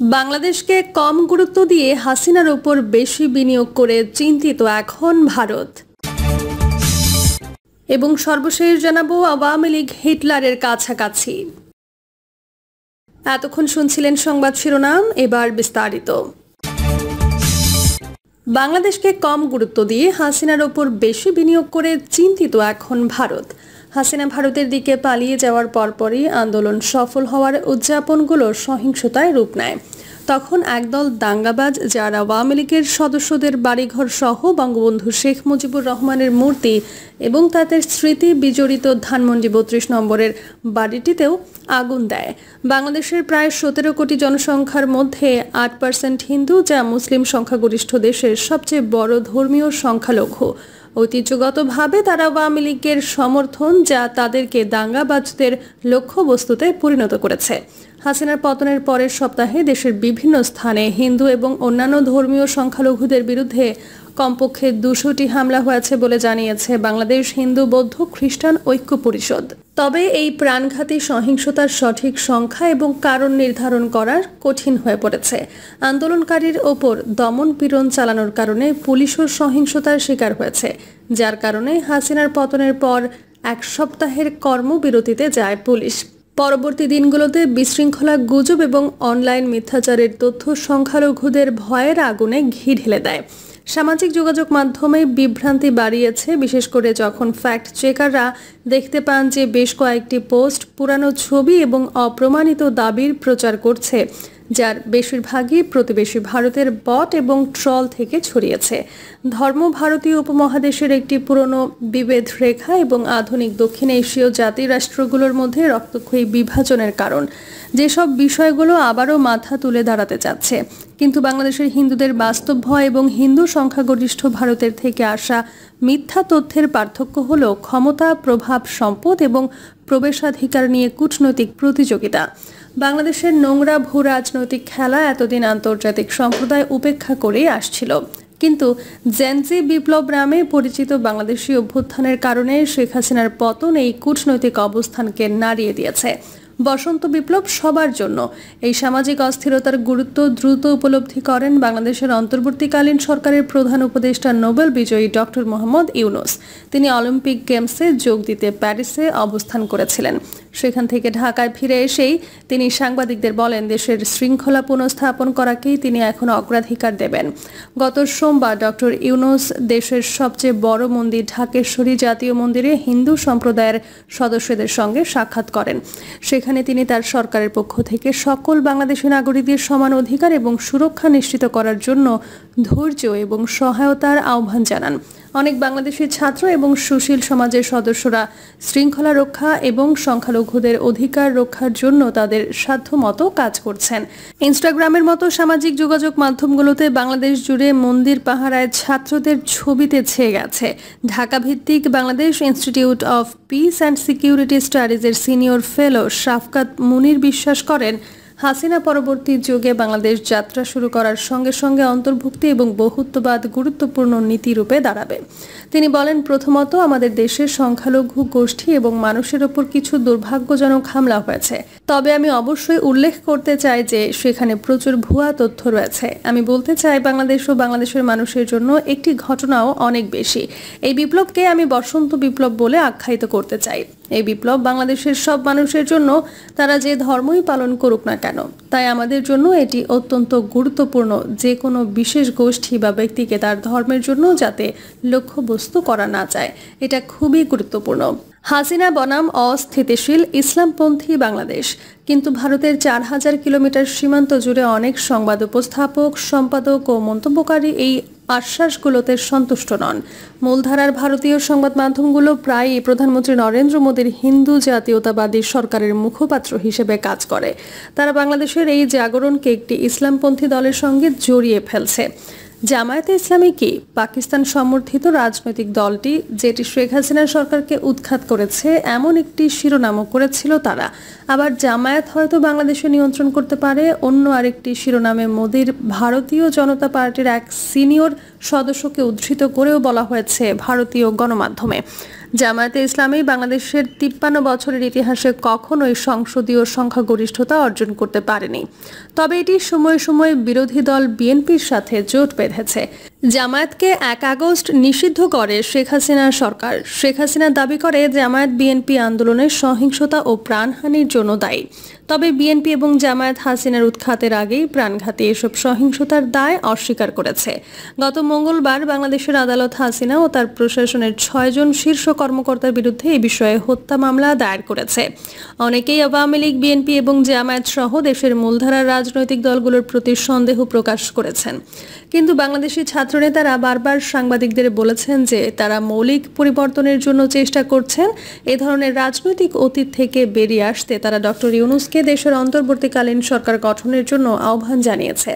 বাংলাদেশকে কম গুরুত্ব দিয়ে হাসিনার উপর বেশি বিনিয়োগ করে চিন্তিত এখন ভারত। এবং সর্বশেষ জানাবো আওয়ামী লীগ হিটলারের কাছাকাছি। এতক্ষণ শুনছিলেন সংবাদ শিরোনাম, এবার বিস্তারিত। বাংলাদেশকে কম গুরুত্ব দিয়ে হাসিনার উপর বেশি বিনিয়োগ করে চিন্তিত এখন ভারত। হাসিনা ভারতের দিকে পালিয়ে যাওয়ার পরপরই আন্দোলন সফল হওয়ার উদযাপনগুলো সহিংসতায় রূপ নেয়। তখন একদল দাঙ্গাবাজ, যারা আওয়ামী লীগের সদস্যদের বাড়িঘর সহ বঙ্গবন্ধু শেখ মুজিবুর রহমানের মূর্তি এবং তাদের স্মৃতি বিজড়িত ধানমন্ডি ৩২ নম্বরের বাড়িটিতেও আগুন দেয়। বাংলাদেশের প্রায় ১৭ কোটি জনসংখ্যার মধ্যে ৮% হিন্দু, যা মুসলিম সংখ্যাগরিষ্ঠ দেশের সবচেয়ে বড় ধর্মীয় সংখ্যালঘু। ঐতিহ্যগতভাবে তারা আওয়ামী লীগের সমর্থন, যা তাদেরকে দাঙ্গাবাজদের লক্ষ্যবস্তুতে পরিণত করেছে। হাসিনার পতনের পরের সপ্তাহে দেশের বিভিন্ন স্থানে হিন্দু এবং অন্যান্য ধর্মীয় সংখ্যালঘুদের বিরুদ্ধে কমপক্ষে ২০০টি হামলা হয়েছে বলে জানিয়েছে বাংলাদেশ হিন্দু বৌদ্ধ খ্রিস্টান ঐক্য পরিষদ। তবে এই প্রাণঘাতী সহিংসতার সঠিক সংখ্যা এবং কারণ নির্ধারণ করা কঠিন হয়ে পড়েছে। আন্দোলনকারীর ওপর দমন পীড়ন চালানোর কারণে পুলিশও সহিংসতার শিকার হয়েছে, যার কারণে হাসিনার পতনের পর এক সপ্তাহের কর্মবিরতিতে যায় পুলিশ। পরবর্তী দিনগুলোতে বিশৃঙ্খলা, গুজব এবং অনলাইন মিথ্যাচারের তথ্য সংখ্যালঘুদের ভয়ের আগুনে ঘি ঢেলে দেয়। সামাজিক যোগাযোগ মাধ্যমে বিভ্রান্তি বাড়িয়েছে, বিশেষ করে যখন ফ্যাক্ট চেকাররা দেখতে পান যে বেশ কয়েকটি পোস্ট পুরানো ছবি এবং অপ্রমাণিত দাবির প্রচার করছে, যার বেশিরভাগই প্রতিবেশী ভারতের বট এবং ট্রল থেকে ছড়িয়েছে। ধর্ম ভারতীয় উপমহাদেশের একটি পুরনো বিভেদ রেখা এবং আধুনিক দক্ষিণ এশীয় জাতি রাষ্ট্রগুলোর মধ্যে রক্তক্ষয়ী বিভাজনের কারণ, যেসব বিষয়গুলো আবারও মাথা তুলে দাঁড়াতে চাচ্ছে। কিন্তু বাংলাদেশের হিন্দুদের বাস্তব ভয় এবং হিন্দু সংখ্যাগরিষ্ঠ ভারতের থেকে আসা মিথ্যা তথ্যের পার্থক্য হল ক্ষমতা, প্রভাব, সম্পদ এবং প্রবেশাধিকার নিয়ে কূটনৈতিক প্রতিযোগিতা। বাংলাদেশের নোংরা ভূ রাজনৈতিক খেলা এতদিন আন্তর্জাতিক সম্প্রদায় উপেক্ষা করেই আসছিল, কিন্তু জেনজি বিপ্লব নামে পরিচিত বাংলাদেশি অভ্যুত্থানের কারণে শেখ হাসিনার পতন এই কূটনৈতিক অবস্থানকে নাড়িয়ে দিয়েছে। বসন্ত বিপ্লব সবার জন্য। এই সামাজিক অস্থিরতার গুরুত্ব দ্রুত উপলব্ধি করেন বাংলাদেশের অন্তর্বর্তীকালীন সরকারের প্রধান উপদেষ্টা নোবেল বিজয়ী ডক্টর মোহাম্মদ ইউনূস। তিনি অলিম্পিক গেমসে যোগ দিতে প্যারিসে অবস্থান করেছিলেন। সেখান থেকে ঢাকায় ফিরে এসেই তিনি সাংবাদিকদের বলেন, দেশের শৃঙ্খলা পুনঃস্থাপন করাকেই তিনি এখন অগ্রাধিকার দেবেন। গত সোমবার ডক্টর ইউনূস দেশের সবচেয়ে বড় মন্দির ঢাকেশ্বরী জাতীয় মন্দিরে হিন্দু সম্প্রদায়ের সদস্যদের সঙ্গে সাক্ষাৎ করেন। সেখানে তিনি তার সরকারের পক্ষ থেকে সকল বাংলাদেশি নাগরিকদের সমান অধিকার এবং সুরক্ষা নিশ্চিত করার জন্য ধৈর্য এবং সহায়তার আহ্বান জানান। অনেক বাংলাদেশি ছাত্র এবং সুশীল সমাজের সদস্যরা শৃঙ্খলা রক্ষা এবং সংখ্যালঘুদের অধিকার রক্ষার জন্য তাদের সাধ্যমতো কাজ করছেন। ইনস্টাগ্রামের মতো সামাজিক যোগাযোগ মাধ্যমগুলোতে বাংলাদেশ জুড়ে মন্দির পাহারায় ছাত্রদের ছবিতে ছেয়ে গেছে। ঢাকা ভিত্তিক Bangladesh institute of peace and security স্টাডিজের সিনিয়র ফেলো শাফকাত মুনির বিশ্বাস করেন, হাসিনা পরবর্তী যুগে বাংলাদেশ যাত্রা শুরু করার সঙ্গে সঙ্গে অন্তর্ভুক্তি এবং বহুত্ববাদ গুরুত্বপূর্ণ নীতিরূপে দাঁড়াবে। তিনি বলেন, প্রথমত আমাদের দেশের সংখ্যালঘু গোষ্ঠী এবং মানুষের ওপর কিছু দুর্ভাগ্যজনক হামলা হয়েছে। তবে আমি অবশ্যই উল্লেখ করতে চাই যে সেখানে প্রচুর ভুয়া তথ্য রয়েছে। আমি বলতে চাই, বাংলাদেশ ও বাংলাদেশের মানুষের জন্য একটি ঘটনাও অনেক বেশি। এই বিপ্লবকে আমি বসন্ত বিপ্লব বলে আখ্যায়িত করতে চাই। এই বিপ্লব বাংলাদেশের সব মানুষের জন্য, তারা যে ধর্মই পালন করুক না কেন। তাই আমাদের জন্য এটি অত্যন্ত গুরুত্বপূর্ণ যে কোনো বিশেষ গোষ্ঠী বা ব্যক্তিকে তার ধর্মের জন্য যাতে লক্ষ্যবস্তু করা না যায়। এটা খুবই গুরুত্বপূর্ণ। হাসিনা বনাম অস্থিতিশীল ইসলামপন্থী বাংলাদেশ। কিন্তু ভারতের ৪,০০০ কিলোমিটার সীমান্ত জুড়ে অনেক সংবাদ উপস্থাপক, সম্পাদক ও মন্তব্যকারী এই আশ্বাসগুলোতে সন্তুষ্ট নন। মূলধারার ভারতীয় সংবাদ মাধ্যমগুলো প্রায়ই প্রধানমন্ত্রী নরেন্দ্র মোদীর হিন্দু জাতীয়তাবাদী সরকারের মুখপাত্র হিসেবে কাজ করে। তারা বাংলাদেশের এই জাগরণকে একটি ইসলামপন্থী দলের সঙ্গে জড়িয়ে ফেলছে। জামায়াতে ইসলামী কি? পাকিস্তান সমর্থিত রাজনৈতিক দলটি, যেটি শেখ হাসিনার সরকারকে উৎখাত করেছে, এমন একটি শিরোনামও করেছিল তারা। আবার জামায়াত হয়তো বাংলাদেশে নিয়ন্ত্রণ করতে পারে, অন্য আরেকটি শিরোনামে মোদির ভারতীয় জনতা পার্টির এক সিনিয়র সদস্যকে উদ্ধৃত করেও বলা হয়েছে ভারতীয় গণমাধ্যমে। জামায়াতে ইসলামী বাংলাদেশের 53 বছরের ইতিহাসে কখনোই সংসদীয় সংখ্যাগরিষ্ঠতা অর্জন করতে পারেনি। তবে এটি সময়ে সময়ে বিরোধী দল বিএনপির সাথে জোট বেঁধেছে। জামায়াতকে 1 আগস্ট নিষিদ্ধ করে শেখ হাসিনার সরকার। শেখ হাসিনা দাবি করে জামায়াত বিএনপি আন্দোলনের সহিংসতা ও প্রাণহানির জন্য দায়ী। তবে বিএনপি এবং জামায়াত হাসিনার উৎখাতের আগেই প্রাণঘাতী এসব সহিংসতার দায় অস্বীকার করেছে। গত মঙ্গলবার বাংলাদেশের আদালত হাসিনা ও তার প্রশাসনের 6 জন শীর্ষ কর্মকর্তার বিরুদ্ধে এই বিষয়ে হত্যা মামলা দায়ের করেছে। অনেকেই আওয়ামী লীগ, বিএনপি এবং জামায়াত সহ দেশের মূলধারার রাজনৈতিক দলগুলোর প্রতি সন্দেহ প্রকাশ করেছেন। কিন্তু বাংলাদেশি ছাত্রনেতারা বারবার সাংবাদিকদের বলেছেন যে তারা মৌলিক পরিবর্তনের জন্য চেষ্টা করছেন। এ ধরনের রাজনৈতিক অতীত থেকে বেরিয়ে আসতে তারা ডক্টর ইউনূসকে দেশের অন্তর্বর্তীকালীন সরকার গঠনের জন্য আহ্বান জানিয়েছে।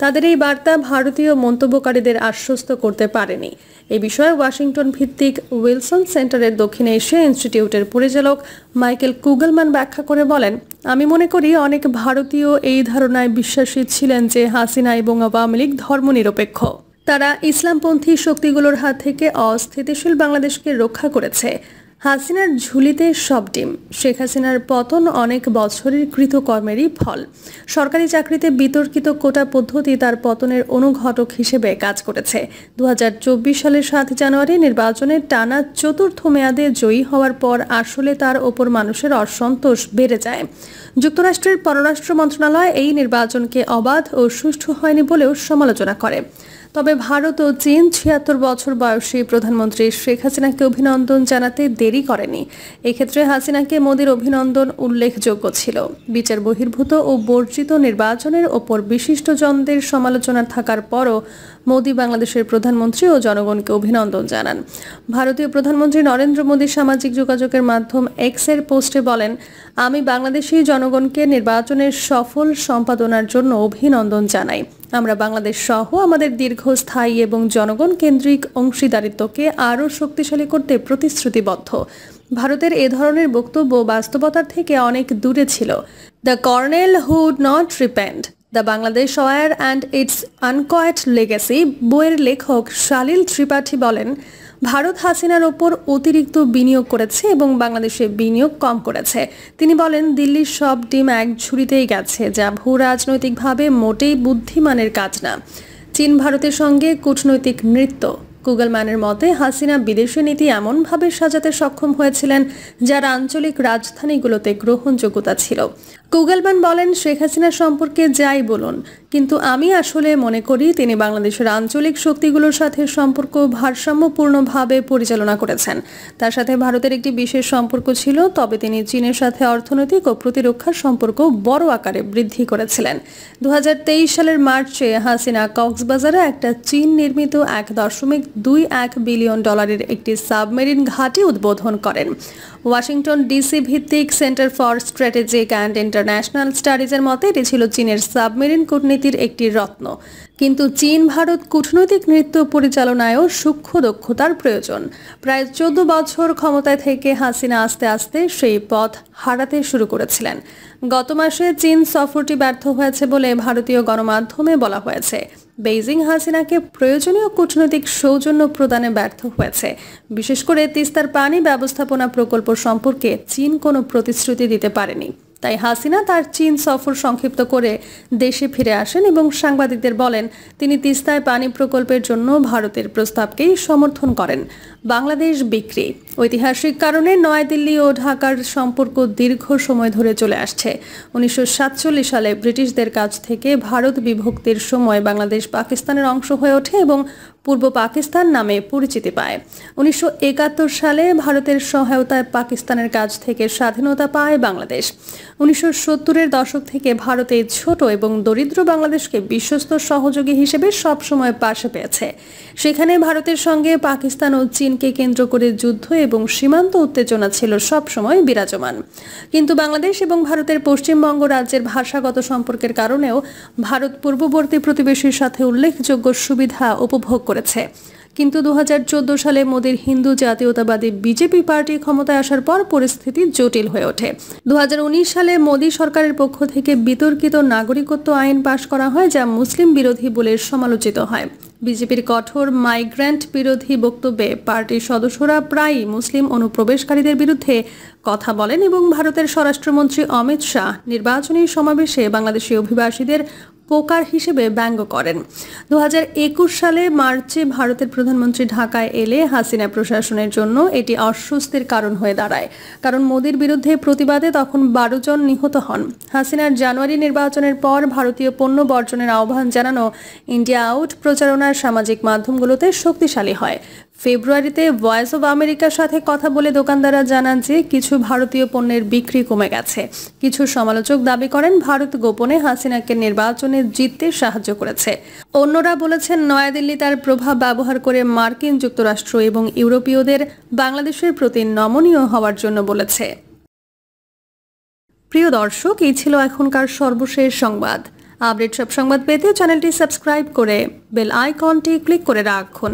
তাদের এই বার্তা ভারতীয় মন্তব্যকারীদের আশ্বস্ত করতে পারেনি। এ বিষয়ে ওয়াশিংটন ভিত্তিক উইলসন সেন্টারের দক্ষিণ এশিয়া ইনস্টিটিউটের পরিচালক মাইকেল কুগলম্যান ব্যাখ্যা করে বলেন, আমি মনে করি অনেক ভারতীয় এই ধারণায় বিশ্বাসী ছিলেন যে হাসিনা এবং আওয়ামী লীগ ধর্মনিরপেক্ষ। তারা ইসলামপন্থী শক্তিগুলোর হাত থেকে অস্থিতিশীল বাংলাদেশকে রক্ষা করেছে। হাসিনার ঝুলিতে সব ডিম। শেখ হাসিনার পতন অনেক বছরের কৃতকর্মেরই ফল। সরকারি চাকরিতে বিতর্কিত কোটা পদ্ধতি তার পতনের অনুঘটক হিসেবে কাজ করেছে। 2024 সালের 7 জানুয়ারি নির্বাচনে টানা 4র্থ মেয়াদে জয়ী হওয়ার পর আসলে তার ওপর মানুষের অসন্তোষ বেড়ে যায়। যুক্তরাষ্ট্রের পররাষ্ট্র মন্ত্রণালয় এই নির্বাচনকে অবাধ ও সুষ্ঠু হয়নি বলেও সমালোচনা করে। তবে ভারত ও চীন 76 বছর বয়সী প্রধানমন্ত্রী শেখ হাসিনাকে অভিনন্দন জানাতে দেরি করেনি। এক্ষেত্রে হাসিনাকে মোদির অভিনন্দন উল্লেখযোগ্য ছিল। বিচার বহির্ভূত ও বর্জিত নির্বাচনের ওপর বিশিষ্টজনদের সমালোচনা থাকার পরও মোদি বাংলাদেশের প্রধানমন্ত্রী ও জনগণকে অভিনন্দন জানান। ভারতীয় প্রধানমন্ত্রী নরেন্দ্র মোদি সামাজিক যোগাযোগের মাধ্যম এক্সের পোস্টে বলেন, আমি বাংলাদেশি জনগণকে নির্বাচনের সফল সম্পাদনার জন্য অভিনন্দন জানাই। আমরা বাংলাদেশ সহ আমাদের দীর্ঘস্থায়ী এবং জনগণ কেন্দ্রিক অংশীদারিত্বকে আরও শক্তিশালী করতে প্রতিশ্রুতিবদ্ধ। ভারতের এ ধরনের বক্তব্য বাস্তবতার থেকে অনেক দূরে ছিল। The colonel who would not repent, the Bangladesh war and its unquiet legacy বইয়ের লেখক শালিল ত্রিপাঠী বলেন, ভারত হাসিনার ওপর অতিরিক্ত বিনিয়োগ করেছে এবং বাংলাদেশে বিনিয়োগ কম করেছে। তিনি বলেন, দিল্লির সব ডিম এক ঝুড়িতেই গেছে, যা ভূ রাজনৈতিকভাবে মোটেই বুদ্ধিমানের কাজ না। চীন ভারতের সঙ্গে কূটনৈতিক নৃত্য। কুগলম্যানের মতে হাসিনা বিদেশি নীতি এমনভাবে সাজাতে সক্ষম হয়েছিলেন যার আঞ্চলিক রাজধানীগুলোতে গ্রহণযোগ্যতা ছিল। কুগলম্যান বলেন, শেখ হাসিনা সম্পর্কে যাই বলুন, কিন্তু আমি আসলে মনে করি তিনি বাংলাদেশের আঞ্চলিক শক্তিগুলোর সাথে সম্পর্ক ভারসাম্যপূর্ণভাবে পরিচালনা করেছেন। তার সাথে ভারতের একটি বিশেষ সম্পর্ক ছিল, তবে তিনি চীনের সাথে অর্থনৈতিক ও প্রতিরক্ষার সম্পর্ক বড় আকারে বৃদ্ধি করেছিলেন। 2023 সালের মার্চে হাসিনা কক্সবাজারে একটা চীন নির্মিত $1.21 বিলিয়ন একটি সাবমেরিন ঘাঁটি উদ্বোধন করেন। ওয়াশিংটন ডিসি ভিত্তিক centre for strategic and international স্টাডিজের মতে এটি ছিল চীনের সাবমেরিন কূটনীতির একটি রত্ন। কিন্তু চীন ভারত কূটনৈতিক নৃত্য পরিচালনায়ও সূক্ষ্ম দক্ষতার প্রয়োজন। প্রায় 14 বছর ক্ষমতায় থেকে হাসিনা আস্তে আস্তে সেই পথ হারাতে শুরু করেছিলেন। গত মাসে চীন সফরটি ব্যর্থ হয়েছে বলে ভারতীয় গণমাধ্যমে বলা হয়েছে। বেইজিং হাসিনাকে প্রয়োজনীয় কূটনৈতিক সৌজন্য প্রদানে ব্যর্থ হয়েছে। বিশেষ করে তিস্তার পানি ব্যবস্থাপনা প্রকল্প সম্পর্কে চীন কোনো প্রতিশ্রুতি দিতে পারেনি। তাই হাসিনা তার চীন সফর সংক্ষিপ্ত করে দেশে ফিরে আসেন এবং সাংবাদিকদের বলেন, তিনি তিস্তায় পানি প্রকল্পের জন্য ভারতের প্রস্তাবকেই সমর্থন করেন। বাংলাদেশ বিক্রি। ঐতিহাসিক কারণে নয়াদিল্লি ও ঢাকার সম্পর্ক দীর্ঘ সময় ধরে চলে আসছে। 1947 সালে ব্রিটিশদের কাছ থেকে ভারত বিভক্তির সময় বাংলাদেশ পাকিস্তানের অংশ হয়ে ওঠে এবং পূর্ব পাকিস্তান নামে পরিচিতি পায়। 1971 সালে ভারতের সহায়তায় পাকিস্তানের কাছ থেকে স্বাধীনতা পায় বাংলাদেশ। 1970-এর দশক থেকে ভারত এই ছোট এবং দরিদ্র বাংলাদেশকে বিশ্বস্ত সহযোগী হিসেবে সবসময় পাশে পেয়েছে। সেখানে ভারতের সঙ্গে পাকিস্তান ও চীনকে কেন্দ্র করে যুদ্ধ এবং সীমান্ত উত্তেজনা ছিল সবসময় বিরাজমান। কিন্তু বাংলাদেশ এবং ভারতের পশ্চিমবঙ্গ রাজ্যের ভাষাগত সম্পর্কের কারণেও ভারত পূর্ববর্তী প্রতিবেশীর সাথে উল্লেখযোগ্য সুবিধা উপভোগ করেছে। কিন্তু 2014 সালে মোদীর হিন্দু জাতীয়তাবাদী বিজেপি পার্টি ক্ষমতায় আসার পর পরিস্থিতি জটিল হয়ে ওঠে। 2019 সালে মোদী সরকারের পক্ষ থেকে বিতর্কিত নাগরিকত্ব আইন পাশ করা হয়, যা মুসলিম বিরোধী বলে সমালোচিত হয়। বিজেপির কঠোর মাইগ্রেন্ট বিরোধী বক্তব্যে পার্টির সদস্যরা প্রায়ই মুসলিম অনুপ্রবেশকারীদের বিরুদ্ধে কথা বলেন এবং ভারতের স্বরাষ্ট্রমন্ত্রী অমিত শাহ নির্বাচনী সমাবেশে বাংলাদেশি অভিবাসীদের পোকার হিসেবে ব্যঙ্গ করেন। 2021 সালে মার্চে ভারতের প্রধানমন্ত্রী ঢাকায় এলে হাসিনা প্রশাসনের জন্য এটি অস্বস্তির কারণ হয়ে দাঁড়ায়, কারণ মোদীর বিরুদ্ধে প্রতিবাদে তখন 12 জন নিহত হন। হাসিনার জানুয়ারি নির্বাচনের পর ভারতীয় পণ্য বর্জনের আহ্বান জানানো ইন্ডিয়া আউট প্রচারণার সামাজিক মাধ্যমগুলোতে শক্তিশালী হয়। ফেব্রুয়ারিতে ভয়েস অব আমেরিকার সাথে কথা বলে দোকানদাররা জানান যে কিছু ভারতীয় পণ্যের বিক্রি কমে গেছে। কিছু সমালোচক দাবি করেন ভারত গোপনে হাসিনাকে নির্বাচনে জিততে সাহায্য করেছে। অন্যরা বলেছেন নয়াদিল্লি তার প্রভাব ব্যবহার করে মার্কিন যুক্তরাষ্ট্র এবং ইউরোপীয়দের বাংলাদেশের প্রতি নমনীয় হওয়ার জন্য বলেছে। প্রিয় দর্শক, এই ছিল এখনকার সর্বশেষ সংবাদ। আপডেট সব সংবাদ পেতে চ্যানেলটি সাবস্ক্রাইব করে বেল আইকনটি ক্লিক করে রাখুন।